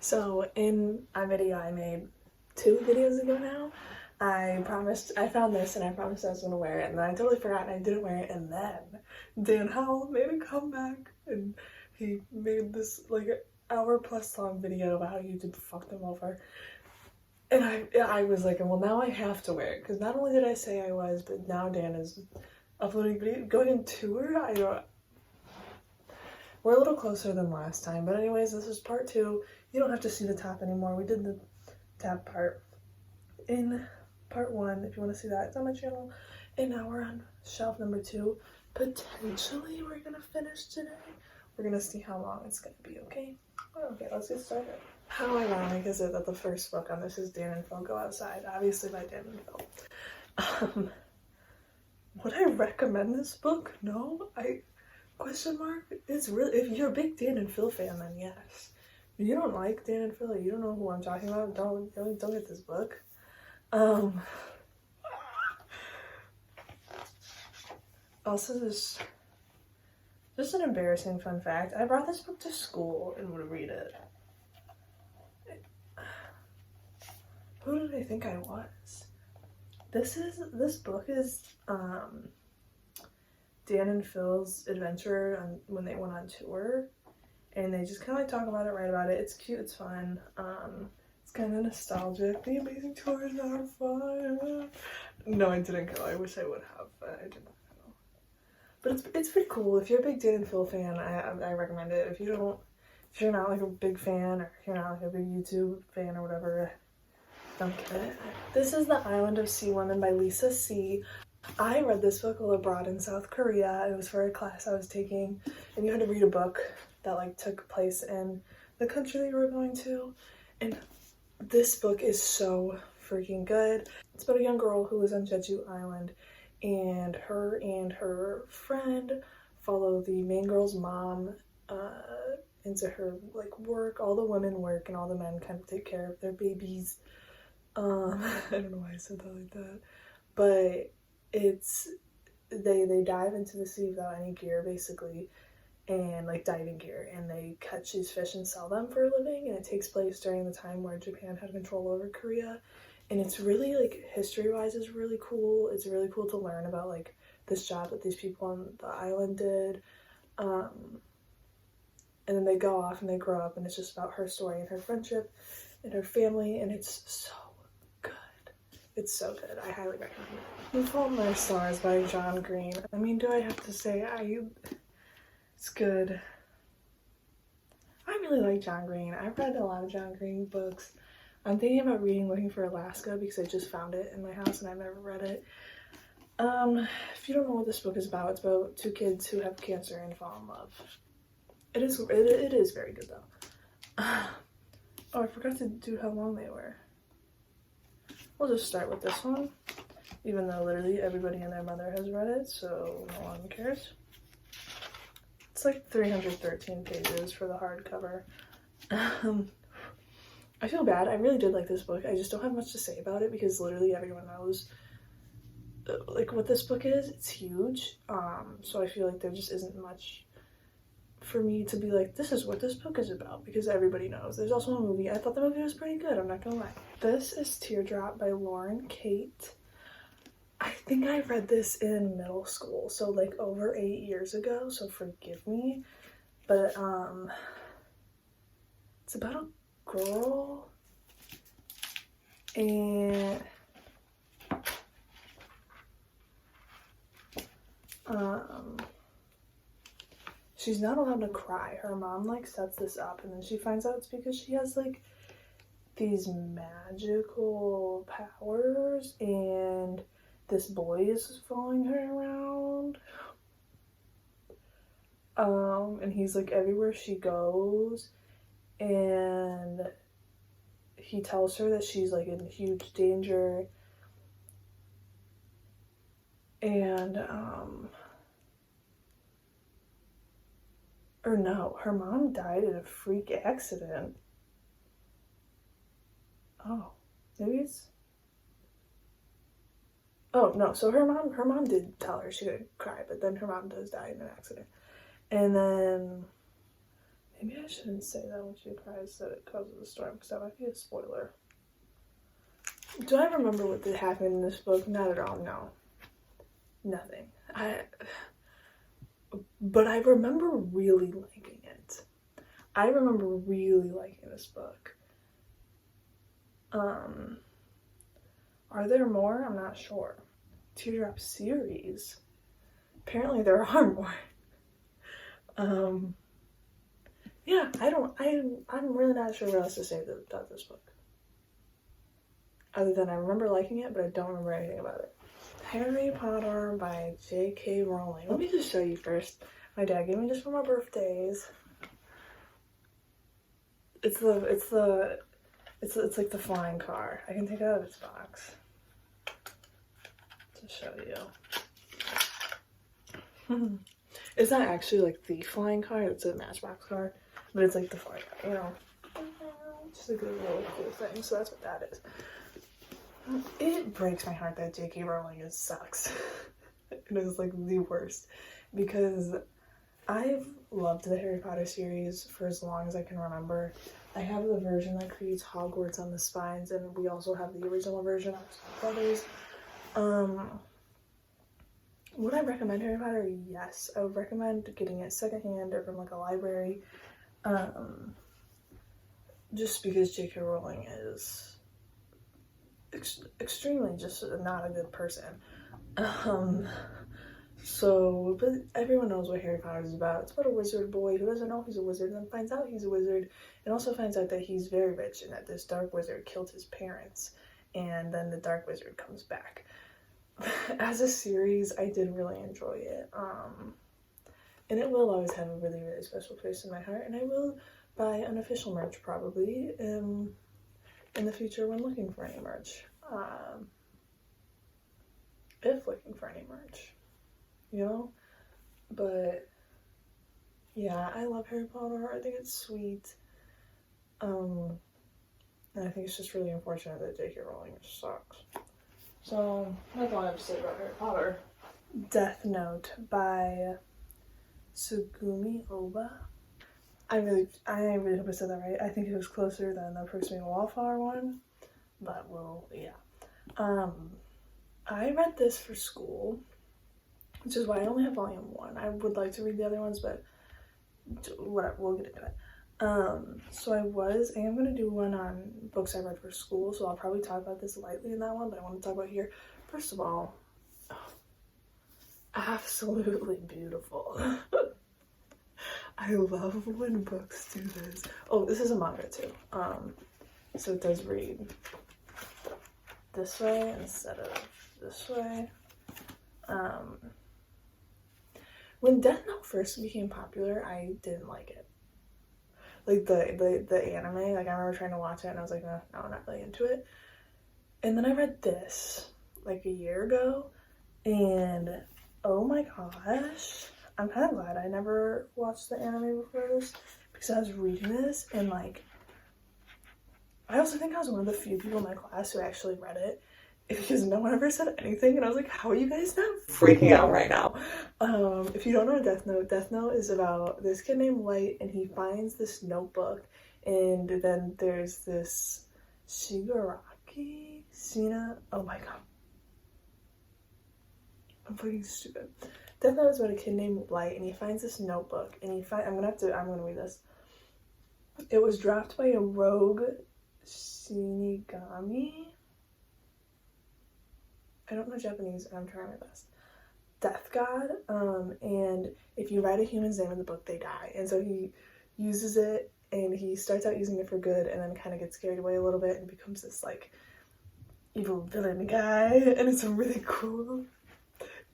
So in a video I made 2 videos ago now, I found this and I promised I was gonna wear it, and then I totally forgot and I didn't wear it, and then Dan Howell made a comeback and he made this like an hour plus long video about how YouTube fucked him over. And I was like, well, now I have to wear it, because not only did I say I was, but now Dan is uploading video, going on tour. We're a little closer than last time, but anyways, this is part 2. You don't have to see the top anymore. We did the tab part in part 1. If you want to see that, it's on my channel. And now we're on shelf number 2. Potentially, we're gonna finish today. We're gonna see how long it's gonna be, okay? Okay, let's get started. How ironic is it that the first book on this is Dan and Phil Go Outside, obviously by Dan and Phil. Would I recommend this book? No, question mark? It's really, if you're a big Dan and Phil fan, then yes. If you don't like Dan and Phil, you don't know who I'm talking about, don't get this book. Also, just an embarrassing fun fact. I brought this book to school and would read it. Who did I think I was? This book is Dan and Phil's adventure when they went on tour, and they just kind of like talk about it, write about it. It's cute, it's fun. It's kind of nostalgic. The amazing tour is not fun. No, I didn't go. I wish I would have, but I didn't go. But it's pretty cool. If you're a big Dan and Phil fan, I recommend it. If you're not like a big fan, or if you're not like a big YouTube fan or whatever, don't get it. This is The Island of Sea Women by Lisa C. I read this book while abroad in South Korea. It was for a class I was taking, and you had to read a book that like took place in the country that you were going to. And this book is so freaking good. It's about a young girl who was on Jeju Island, and her friend follow the main girl's mom into her like work. All the women work and all the men kind of take care of their babies. I don't know why I said that like that, but they dive into the sea without any gear basically, and like diving gear, and they catch these fish and sell them for a living, and it takes place during the time where Japan had control over Korea. And it's really like history-wise is really cool. It's really cool to learn about like this job that these people on the island did. And then they go off and they grow up, and it's just about her story and her friendship and her family, and it's so good. It's so good. I highly recommend it. The Fault in Our Stars by John Green. I mean, do I have to say it's good. I really like John Green. I've read a lot of John Green books. I'm thinking about reading Looking for Alaska because I just found it in my house and I've never read it. If you don't know what this book is about, it's about 2 kids who have cancer and fall in love. It is very good though. Oh, I forgot to do how long they were. We'll just start with this one, even though literally everybody and their mother has read it, so no one cares. It's like 313 pages for the hardcover. I feel bad. I really did like this book. I just don't have much to say about it because literally everyone knows like what this book is. It's huge. So I feel like there just isn't much for me to be like, this is what this book is about, because everybody knows. There's also a movie. I thought the movie was pretty good, I'm not gonna lie. This is Teardrop by Lauren Kate. I think I read this in middle school, so like over 8 years ago, so forgive me. But it's about a girl, and she's not allowed to cry. Her mom like sets this up, and then she finds out it's because she has like these magical powers, and this boy is following her around. And he's like everywhere she goes, and he tells her that she's like in huge danger, and or no, her mom died in a freak accident. Oh, maybe it's, oh no, so her mom did tell her she couldn't cry, but then her mom does die in an accident. And then Maybe I shouldn't say that when she cries that it causes a storm, because that might be a spoiler. Do I remember what did happen in this book? Not at all, no. Nothing. But I remember really liking it. I remember really liking this book. Are there more? I'm not sure. Teardrop series. Apparently there are more. Yeah, I'm really not sure what else to say about this book. Other than I remember liking it, but I don't remember anything about it. Harry Potter by J.K. Rowling. Let me just show you first. My dad gave me this for my birthdays. It's like the flying car. I can take it out of its box to show you. It's not actually like the flying car, it's a Matchbox car, but it's like the flying car, you know. Just like a really cool thing, so that's what that is. It breaks my heart that J.K. Rowling sucks. It is like the worst, because I've loved the Harry Potter series for as long as I can remember. I have the version that creates Hogwarts on the spines, and we also have the original version of Brothers. Would I recommend Harry Potter? Yes. I would recommend getting it secondhand or from like a library. Just because J.K. Rowling is extremely just not a good person. So, but everyone knows what Harry Potter is about. It's about a wizard boy who doesn't know he's a wizard and then finds out he's a wizard, and also finds out that he's very rich and that this dark wizard killed his parents, and then the dark wizard comes back. As a series, I did really enjoy it. And it will always have a really, really special place in my heart, and I will buy unofficial merch probably in the future when looking for any merch. If looking for any merch. You know? But yeah, I love Harry Potter. I think it's sweet. And I think it's just really unfortunate that J.K. Rowling sucks. So that's all I have to say about Harry Potter. Death Note by Sugumi Oba. I really hope I said that right. I think it was closer than the Percy Wallflower one, but well, yeah. I read this for school, which is why I only have volume 1. I would like to read the other ones, but whatever, we'll get into it. So I am going to do one on books I read for school, so I'll probably talk about this lightly in that one, but I want to talk about here. First of all, absolutely beautiful. I love when books do this. Oh, this is a manga too. So it does read this way instead of this way. When Death Note first became popular, I didn't like it. Like the anime, like I remember trying to watch it and I was like, no, I'm not really into it. And then I read this like a year ago, and oh my gosh, I'm kind of glad I never watched the anime before this, because I was reading this and like, I also think I was one of the few people in my class who actually read it, because no one ever said anything, and I was like, how are you guys not freaking out right now? If you don't know Death Note is about this kid named Light, and he finds this notebook, and then there's this Shigaraki? Oh my god. I'm fucking stupid. Death Note is about a kid named Light, and he finds this notebook, and I'm gonna read this. It was dropped by a rogue Shinigami. I don't know Japanese, and I'm trying my best. Death God, and if you write a human's name in the book, they die. And so he uses it, and he starts out using it for good, and then kind of gets carried away a little bit, and becomes this, like, evil villain guy, and it's really cool.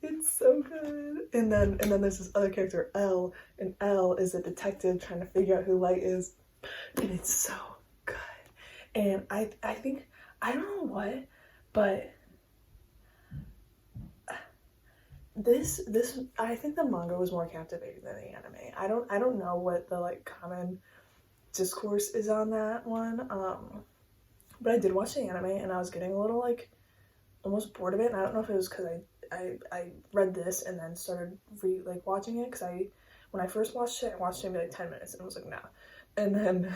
It's so good. And then there's this other character, L, and L is a detective trying to figure out who Light is, and it's so good. And I think, I don't know what, but this I think the manga was more captivating than the anime. I don't know what the like common discourse is on that one, but I did watch the anime, and I was getting a little like almost bored of it, and I don't know if it was because I read this and then started watching it, because When I first watched it, I watched it maybe like 10 minutes and I was like, nah. And then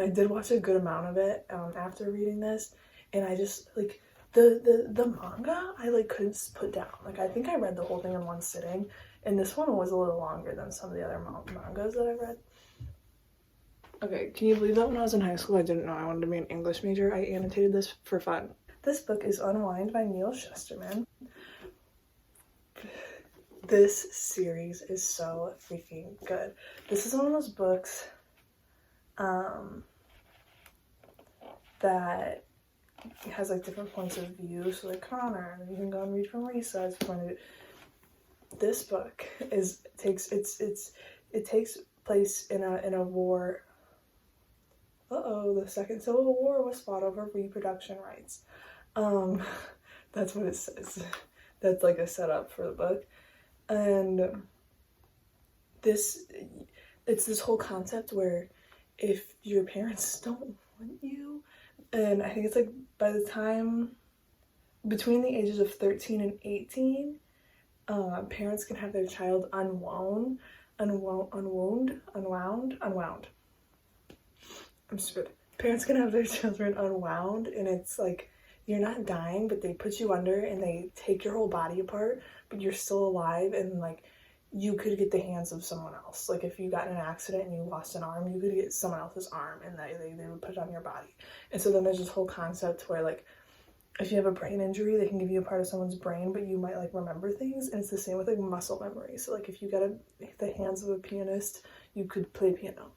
I did watch a good amount of it after reading this, and I just like the manga I like couldn't put down. Like I think I read the whole thing in one sitting, and this one was a little longer than some of the other mangas that I read. Okay, can you believe that when I was in high school I didn't know I wanted to be an English major? I annotated this for fun. This book is Unwind by Neil Shusterman. This series is so freaking good. This is one of those books that has like different points of view. So like Connor, and you can go and read from Lisa's point of view. This book takes place in a war. The Second Civil War was fought over reproduction rights. That's what it says. That's like a setup for the book. And it's this whole concept where if your parents don't want you, and I think it's like by the time between the ages of 13 and 18, parents can have their child unwound. I'm stupid. Parents can have their children unwound, and it's like you're not dying, but they put you under and they take your whole body apart, but you're still alive, and like you could get the hands of someone else. Like if you got in an accident and you lost an arm, you could get someone else's arm, and they would put it on your body. And so then there's this whole concept where like if you have a brain injury, they can give you a part of someone's brain, but you might like remember things. And it's the same with like muscle memory. So like if you got the hands of a pianist, you could play piano.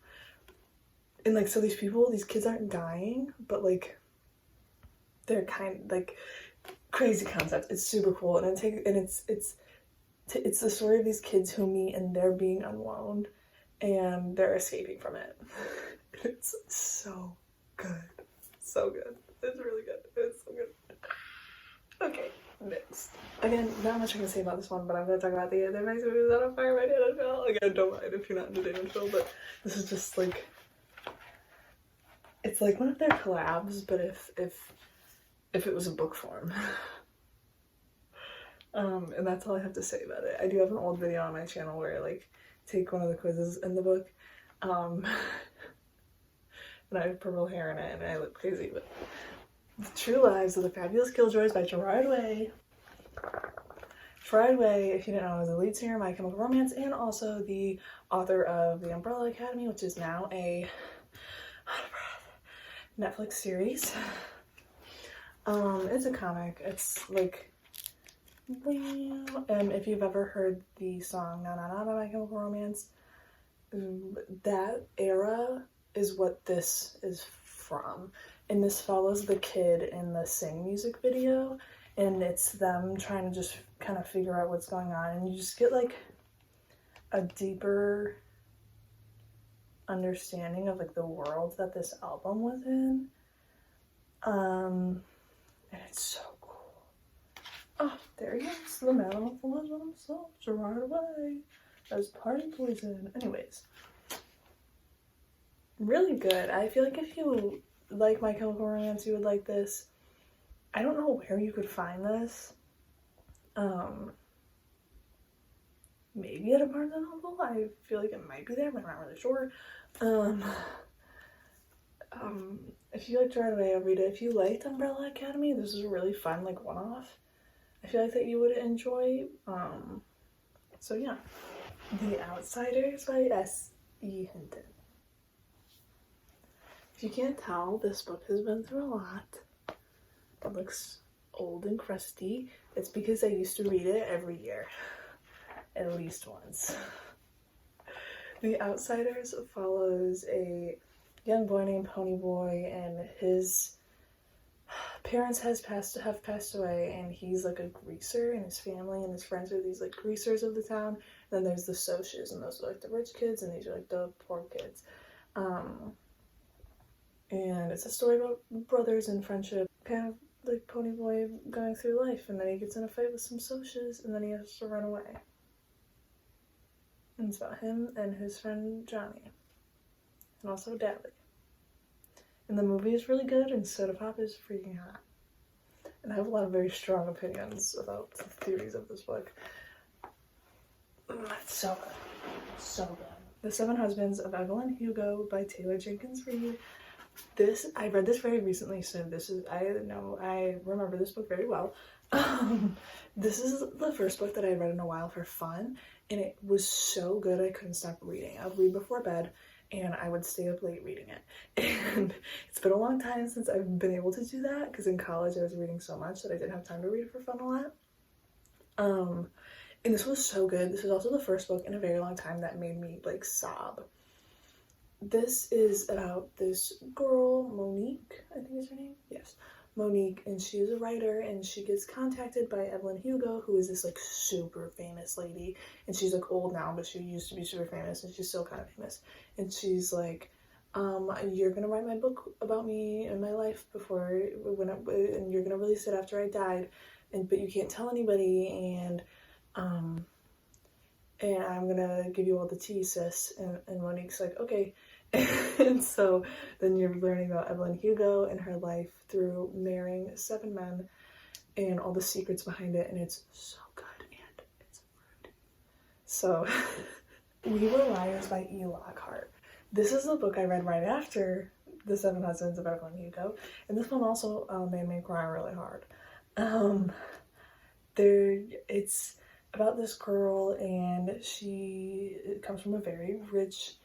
And like so these kids aren't dying, but like they're kind of like crazy concept. It's super cool, and it's the story of these kids who meet and they're being unwound and they're escaping from it. It's so good. So good. It's really good. It's so good. Okay, next. Again, not much I can say about this one, but I'm going to talk about the next movie that on fire by David Phil. Again, don't mind if you're not into David Phil, but this is just like, it's like one of their collabs, but if it was a book form. And that's all I have to say about it. I do have an old video on my channel where I like take one of the quizzes in the book. And I have purple hair in it and I look crazy, but The True Lives of the Fabulous Killjoys by Gerard Way. Gerard Way, if you didn't know, is the lead singer of My Chemical Romance and also the author of The Umbrella Academy, which is now a Netflix series. It's a comic. It's like, and if you've ever heard the song Na Na Na by My Chemical Romance, that era is what this is from. And this follows the kid in the Sing music video, and it's them trying to just kind of figure out what's going on, and you just get like a deeper understanding of like the world that this album was in. And it's so cool. Oh, there he is, the man with the legend himself, Gerard Way, as Party Poison. Anyways, really good. I feel like if you like My Chemical Romance, you would like this. I don't know where you could find this. Maybe at a Barnes & Noble. I feel like it might be there, but I'm not really sure. If you liked Gerard Way, I'll read it. If you liked Umbrella Academy, this is a really fun, like, one-off. I feel like that you would enjoy. So yeah. The Outsiders by S.E. Hinton. If you can't tell, this book has been through a lot. It looks old and crusty. It's because I used to read it every year. At least once. The Outsiders follows a young boy named Ponyboy, and his parents have passed away, and he's like a greaser, and his family and his friends are these like greasers of the town. And then there's the Socs, and those are like the rich kids, and these are like the poor kids. And it's a story about brothers and friendship, kind of like Ponyboy going through life, and then he gets in a fight with some Socs, and then he has to run away. And it's about him and his friend Johnny, and also Dally. And the movie is really good, and Soda Pop is freaking hot. And I have a lot of very strong opinions about the theories of this book. It's so good. So good. The Seven Husbands of Evelyn Hugo by Taylor Jenkins Reid. I read this very recently, so I remember this book very well. This is the first book that I read in a while for fun, and it was so good I couldn't stop reading. I would read before bed, and I would stay up late reading it. And it's been a long time since I've been able to do that, because in college I was reading so much that I didn't have time to read it for fun a lot. And this was so good. This was also the first book in a very long time that made me like sob. This is about this girl, Monique, I think is her name? Yes, Monique, and she is a writer, and she gets contacted by Evelyn Hugo, who is this like super famous lady, and she's like old now, but she used to be super famous, and she's still kind of famous. And she's like, you're gonna write my book about me and my life and you're gonna release it after I died, but you can't tell anybody, and I'm gonna give you all the tea, sis. And Monique's like, okay. And so then you're learning about Evelyn Hugo and her life through marrying 7 men and all the secrets behind it, and it's so good and it's rude. So We Were Liars by E. Lockhart. This is a book I read right after The 7 Husbands of Evelyn Hugo, and this one also made me cry really hard. It's about this girl, and she comes from a very rich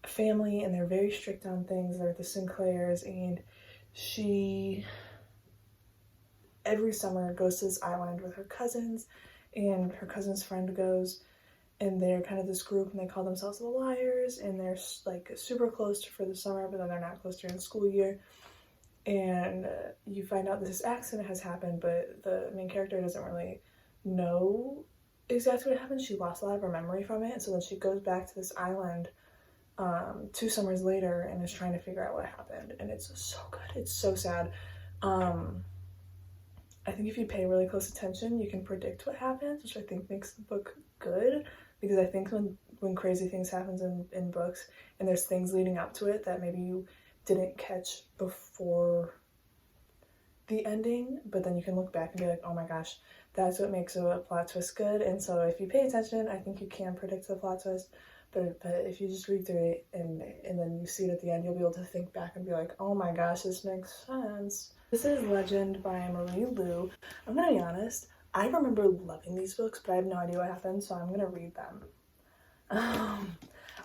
family, and they're very strict on things. They're the Sinclairs, and she every summer goes to this island with her cousins, and her cousin's friend goes, and they're kind of this group, and they call themselves the Liars, and they're like super close for the summer, but then they're not close during the school year. And you find out this accident has happened, but the main character doesn't really know exactly what happened. She lost a lot of her memory from it, and so then she goes back to this island 2 summers later and is trying to figure out what happened. And it's so good. It's so sad. I think if you pay really close attention, you can predict what happens, which I think makes the book good, because I think when crazy things happen in books and there's things leading up to it that maybe you didn't catch before the ending, but then you can look back and be like, oh my gosh, that's what makes a plot twist good. And so if you pay attention, I think you can predict the plot twist. But if you just read through it and then you see it at the end, you'll be able to think back and be like, oh my gosh, this makes sense. This is Legend by Marie Lu. I'm gonna be honest, I remember loving these books, but I have no idea what happened, so I'm gonna read them. I'm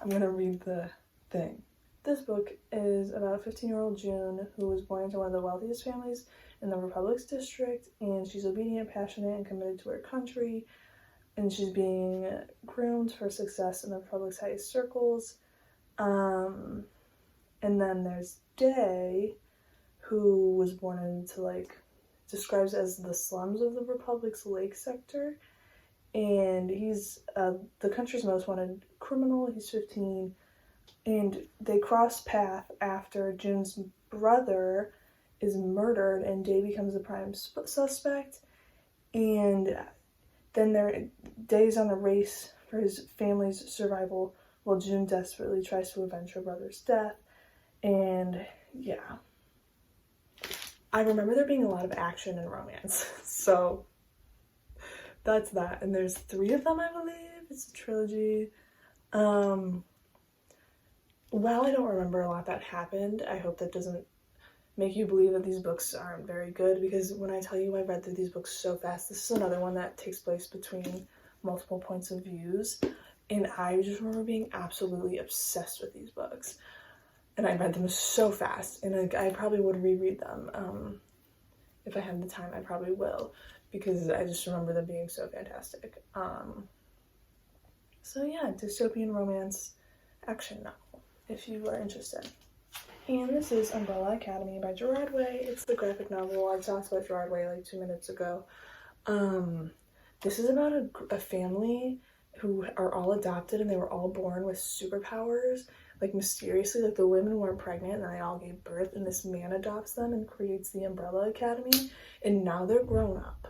gonna read the thing. This book is about a 15-year-old June who was born into one of the wealthiest families in the Republic's district, and she's obedient, passionate, and committed to her country, and she's being groomed for success in the Republic's highest circles. And then there's Day, who was born into describes as the slums of the Republic's Lake sector, and he's the country's most wanted criminal. He's 15, and they cross paths after June's brother is murdered, and Day becomes the prime suspect, and then Day's on a race for his family's survival while June desperately tries to avenge her brother's death. And yeah, I remember there being a lot of action and romance, so that's that. And there's 3 of them, I believe. It's a trilogy. While I don't remember a lot that happened, I hope that doesn't make you believe that these books aren't very good, because when I tell you I read through these books so fast, this is another one that takes place between multiple points of views, and I just remember being absolutely obsessed with these books, and I read them so fast, and I probably would reread them. If I had the time, I probably will, because I just remember them being so fantastic. So yeah, dystopian romance action novel, if you are interested. And this is Umbrella Academy by Gerard Way. It's the graphic novel. I talked about Gerard Way like 2 minutes ago. This is about a family who are all adopted, and they were all born with superpowers. Like, mysteriously, the women weren't pregnant, and they all gave birth, and this man adopts them and creates the Umbrella Academy, and now they're grown up.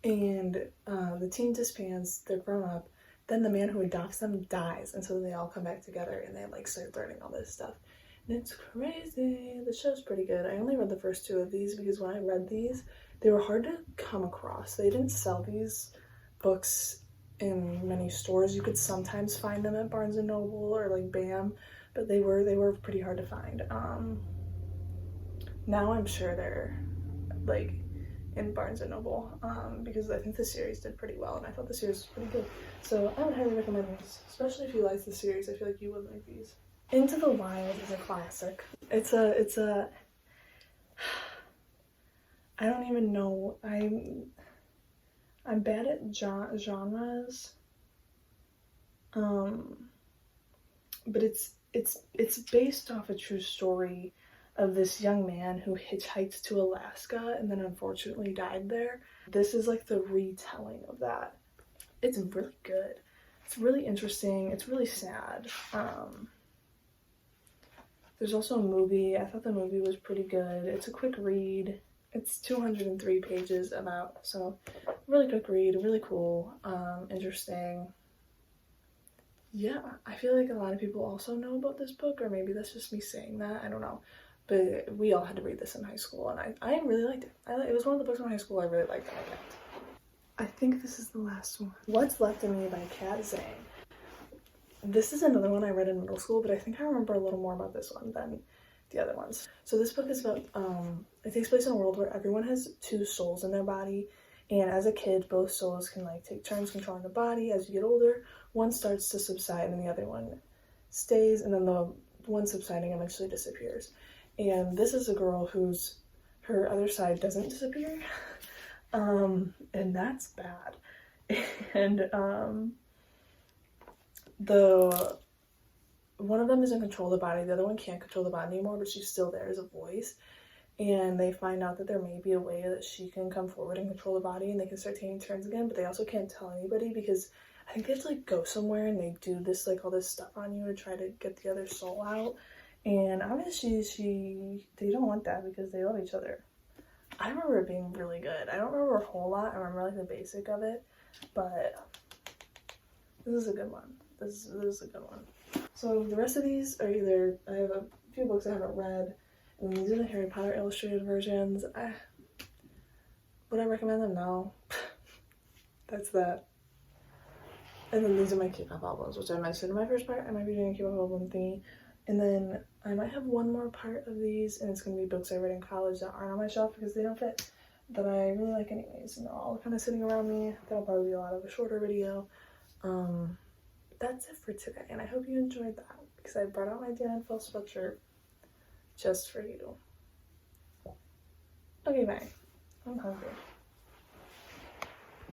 And the team disbands, they're grown up. Then the man who adopts them dies, and so they all come back together, and they start learning all this stuff. And it's crazy. The show's pretty good. I only read the first 2 of these because when I read these, they were hard to come across. They didn't sell these books in many stores. You could sometimes find them at Barnes and Noble or like BAM, but they were pretty hard to find. Now I'm sure they're like in Barnes and Noble, because I think the series did pretty well, and I thought the series was pretty good. So I would highly recommend this, especially if you like the series. I feel like you would like these. Into the Wild is a classic. It's a I don't even know. I'm bad at genres. But it's based off a true story of this young man who hitchhiked to Alaska and then unfortunately died there. This is like the retelling of that. It's really good. It's really interesting. It's really sad. There's also a movie. I thought the movie was pretty good. It's a quick read. It's 203 pages about, so really quick read, really cool, interesting. Yeah, I feel like a lot of people also know about this book, or maybe that's just me saying that, I don't know. But we all had to read this in high school, and I really liked it. It was one of the books in high school I really liked and I kept. I think this is the last one. What's Left of Me by Kat Zhang. This is another one I read in middle school, but I think I remember a little more about this one than the other ones. So this book is about, it takes place in a world where everyone has two souls in their body, and as a kid, both souls can like take turns controlling the body. As you get older, one starts to subside and the other one stays, and then the one subsiding eventually disappears. And this is a girl her other side doesn't disappear, and that's bad. And one of them is in control of the body, the other one can't control the body anymore, but she's still there as a voice. And they find out that there may be a way that she can come forward and control the body, and they can start taking turns again, but they also can't tell anybody because I think they have to like go somewhere and they do this like all this stuff on you to try to get the other soul out. And obviously they don't want that because they love each other. I remember it being really good. I don't remember a whole lot. I remember like the basic of it, but this is a good one. This is a good one. So the rest of these are either, I have a few books I haven't read, and these are the Harry Potter illustrated versions. Would I recommend them? No. That's that. And then these are my K-pop albums, which I mentioned in my first part. I might be doing a K-pop album thingy. And then I might have one more part of these, and it's going to be books I read in college that aren't on my shelf because they don't fit, that I really like anyways, and they're all kind of sitting around me. That'll probably be a lot of a shorter video. That's it for today, and I hope you enjoyed that because I brought out my Dan Fell sweatshirt just for you. Okay, bye. I'm hungry.